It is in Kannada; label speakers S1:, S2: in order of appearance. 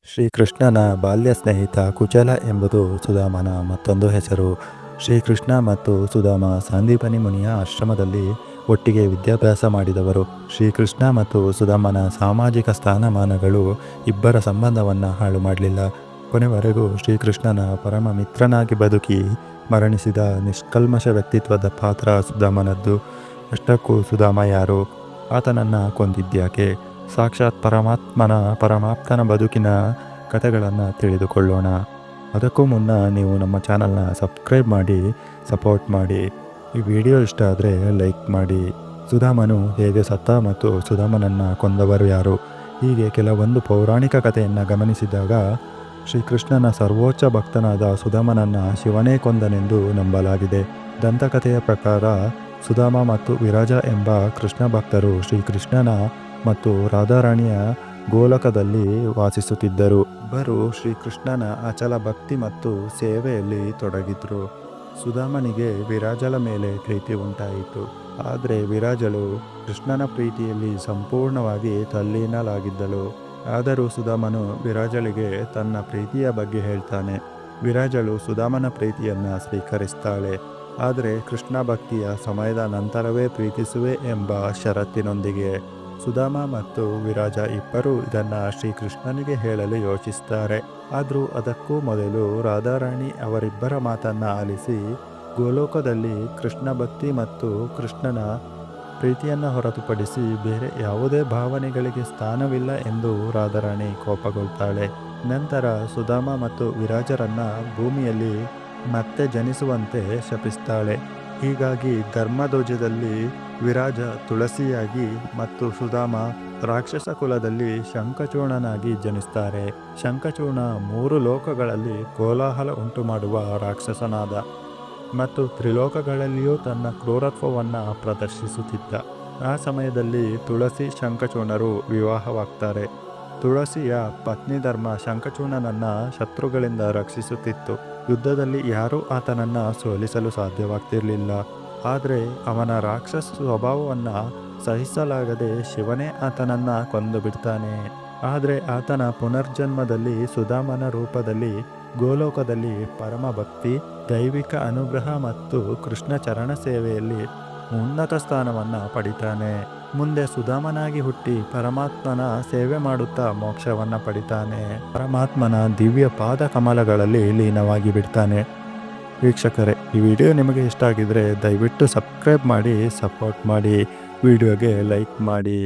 S1: ಶ್ರೀಕೃಷ್ಣನ ಬಾಲ್ಯ ಸ್ನೇಹಿತ ಕುಚಲ ಎಂಬುದು ಸುಧಾಮನ ಮತ್ತೊಂದು ಹೆಸರು. ಶ್ರೀಕೃಷ್ಣ ಮತ್ತು ಸುಧಾಮ ಸಾಂದೀಪನಿ ಮುನಿಯ ಆಶ್ರಮದಲ್ಲಿ ಒಟ್ಟಿಗೆ ವಿದ್ಯಾಭ್ಯಾಸ ಮಾಡಿದವರು. ಶ್ರೀಕೃಷ್ಣ ಮತ್ತು ಸುಧಾಮನ ಸಾಮಾಜಿಕ ಸ್ಥಾನಮಾನಗಳು ಇಬ್ಬರ ಸಂಬಂಧವನ್ನು ಹಾಳು ಮಾಡಲಿಲ್ಲ. ಕೊನೆವರೆಗೂ ಶ್ರೀಕೃಷ್ಣನ ಪರಮ ಮಿತ್ರನಾಗಿ ಬದುಕಿ ಮರಣಿಸಿದ ನಿಷ್ಕಲ್ಮಶ ವ್ಯಕ್ತಿತ್ವದ ಪಾತ್ರ ಸುಧಾಮನದ್ದು. ಅಷ್ಟಕ್ಕೂ ಸುಧಾಮ ಯಾರು? ಆತನನ್ನು ಕೊಂದಿದ್ಯಾಕೆ? ಸಾಕ್ಷಾತ್ ಪರಮಾಪ್ತನ ಬದುಕಿನ ಕಥೆಗಳನ್ನು ತಿಳಿದುಕೊಳ್ಳೋಣ. ಅದಕ್ಕೂ ಮುನ್ನ ನೀವು ನಮ್ಮ ಚಾನಲ್ನ ಸಬ್ಸ್ಕ್ರೈಬ್ ಮಾಡಿ ಸಪೋರ್ಟ್ ಮಾಡಿ. ಈ ವಿಡಿಯೋ ಇಷ್ಟ ಆದರೆ ಲೈಕ್ ಮಾಡಿ. ಸುಧಾಮನು ಹೇಗೆ ಸತ್ತ ಮತ್ತು ಸುಧಾಮನನ್ನು ಕೊಂದವರು ಯಾರು? ಹೀಗೆ ಕೆಲವೊಂದು ಪೌರಾಣಿಕ ಕಥೆಯನ್ನು ಗಮನಿಸಿದಾಗ ಶ್ರೀಕೃಷ್ಣನ ಸರ್ವೋಚ್ಚ ಭಕ್ತನಾದ ಸುಧಾಮನನ್ನು ಶಿವನೇ ಕೊಂದನೆಂದು ನಂಬಲಾಗಿದೆ. ದಂತಕಥೆಯ ಪ್ರಕಾರ ಸುಧಾಮ ಮತ್ತು ವಿರಾಜ ಎಂಬ ಕೃಷ್ಣ ಭಕ್ತರು ಶ್ರೀಕೃಷ್ಣನ ಮತ್ತು ರಾಧಾರಾಣಿಯ ಗೋಲಕದಲ್ಲಿ ವಾಸಿಸುತ್ತಿದ್ದರು. ಇಬ್ಬರು ಶ್ರೀಕೃಷ್ಣನ ಅಚಲ ಭಕ್ತಿ ಮತ್ತು ಸೇವೆಯಲ್ಲಿ ತೊಡಗಿದ್ರು. ಸುಧಾಮನಿಗೆ ವಿರಾಜಳ ಮೇಲೆ ಪ್ರೀತಿ ಉಂಟಾಯಿತು. ಆದರೆ ವಿರಾಜಳು ಕೃಷ್ಣನ ಪ್ರೀತಿಯಲ್ಲಿ ಸಂಪೂರ್ಣವಾಗಿ ತಲ್ಲೀನಳಾಗಿದ್ದಳು. ಆದರೂ ಸುಧಾಮನು ವಿರಾಜಳಿಗೆ ತನ್ನ ಪ್ರೀತಿಯ ಬಗ್ಗೆ ಹೇಳ್ತಾನೆ. ವಿರಾಜಳು ಸುಧಾಮನ ಪ್ರೀತಿಯನ್ನು ಸ್ವೀಕರಿಸ್ತಾಳೆ. ಆದರೆ ಕೃಷ್ಣ ಭಕ್ತಿಯ ಸಮಯದ ನಂತರವೇ ಪ್ರೀತಿಸುವೆ ಎಂಬ ಷರತ್ತಿನೊಂದಿಗೆ. ಸುಧಾಮ ಮತ್ತು ವಿರಾಜ ಇಬ್ಬರೂ ಇದನ್ನು ಶ್ರೀಕೃಷ್ಣನಿಗೆ ಹೇಳಲು ಯೋಚಿಸ್ತಾರೆ. ಆದರೂ ಅದಕ್ಕೂ ಮೊದಲು ರಾಧಾರಾಣಿ ಅವರಿಬ್ಬರ ಮಾತನ್ನು ಆಲಿಸಿ ಗೋಲೋಕದಲ್ಲಿ ಕೃಷ್ಣ ಭಕ್ತಿ ಮತ್ತು ಕೃಷ್ಣನ ಪ್ರೀತಿಯನ್ನು ಹೊರತುಪಡಿಸಿ ಬೇರೆ ಯಾವುದೇ ಭಾವನೆಗಳಿಗೆ ಸ್ಥಾನವಿಲ್ಲ ಎಂದು ರಾಧಾರಾಣಿ ಕೋಪಗೊಳ್ತಾಳೆ. ನಂತರ ಸುಧಾಮ ಮತ್ತು ವಿರಾಜರನ್ನು ಭೂಮಿಯಲ್ಲಿ ಮತ್ತೆ ಜನಿಸುವಂತೆ ಶಪಿಸ್ತಾಳೆ. ಹೀಗಾಗಿ ಧರ್ಮಧ್ವಜದಲ್ಲಿ ವಿರಾಜ ತುಳಸಿಯಾಗಿ ಮತ್ತು ಸುಧಾಮ ರಾಕ್ಷಸ ಕುಲದಲ್ಲಿ ಶಂಖಚೂರ್ಣನಾಗಿ ಜನಿಸ್ತಾರೆ. ಶಂಖಚೂರ್ಣ 3 ಲೋಕಗಳಲ್ಲಿ ಕೋಲಾಹಲ ಉಂಟುಮಾಡುವ ರಾಕ್ಷಸನಾದ ಮತ್ತು ತ್ರಿಲೋಕಗಳಲ್ಲಿಯೂ ತನ್ನ ಕ್ರೂರತ್ವವನ್ನು ಪ್ರದರ್ಶಿಸುತ್ತಿದ್ದ. ಆ ಸಮಯದಲ್ಲಿ ತುಳಸಿ ಶಂಖಚೂರ್ಣರು ವಿವಾಹವಾಗ್ತಾರೆ. ತುಳಸಿಯ ಪತ್ನಿ ಧರ್ಮ ಶಂಖಚೂರ್ಣನನ್ನು ಶತ್ರುಗಳಿಂದ ರಕ್ಷಿಸುತ್ತಿತ್ತು. ಯುದ್ಧದಲ್ಲಿ ಯಾರೂ ಆತನನ್ನು ಸೋಲಿಸಲು ಸಾಧ್ಯವಾಗ್ತಿರಲಿಲ್ಲ. ಆದರೆ ಅವನ ರಾಕ್ಷಸ ಸ್ವಭಾವವನ್ನು ಸಹಿಸಲಾಗದೆ ಶಿವನೇ ಆತನನ್ನು ಕೊಂದು ಬಿಡ್ತಾನೆ. ಆದರೆ ಆತನ ಪುನರ್ಜನ್ಮದಲ್ಲಿ ಸುಧಾಮನ ರೂಪದಲ್ಲಿ ಗೋಲೋಕದಲ್ಲಿ ಪರಮ ಭಕ್ತಿ, ದೈವಿಕ ಅನುಗ್ರಹ ಮತ್ತು ಕೃಷ್ಣ ಚರಣ ಸೇವೆಯಲ್ಲಿ ಉನ್ನತ ಸ್ಥಾನವನ್ನು ಪಡಿತಾನೆ. ಮುಂದೆ ಸುಧಾಮನಾಗಿ ಹುಟ್ಟಿ ಪರಮಾತ್ಮನ ಸೇವೆ ಮಾಡುತ್ತಾ ಮೋಕ್ಷವನ್ನು ಪಡಿತಾನೆ. ಪರಮಾತ್ಮನ ದಿವ್ಯ ಪಾದ ಕಮಲಗಳಲ್ಲಿ ಲೀನವಾಗಿ ಬಿಡ್ತಾನೆ. ವೀಕ್ಷಕರೇ, ಈ ವಿಡಿಯೋ ನಿಮಗೆ ಇಷ್ಟ ಆಗಿದ್ರೆ ದಯವಿಟ್ಟು ಸಬ್ಸ್ಕ್ರೈಬ್ ಮಾಡಿ ಸಪೋರ್ಟ್ ಮಾಡಿ. ವಿಡಿಯೋಗೆ ಲೈಕ್ ಮಾಡಿ.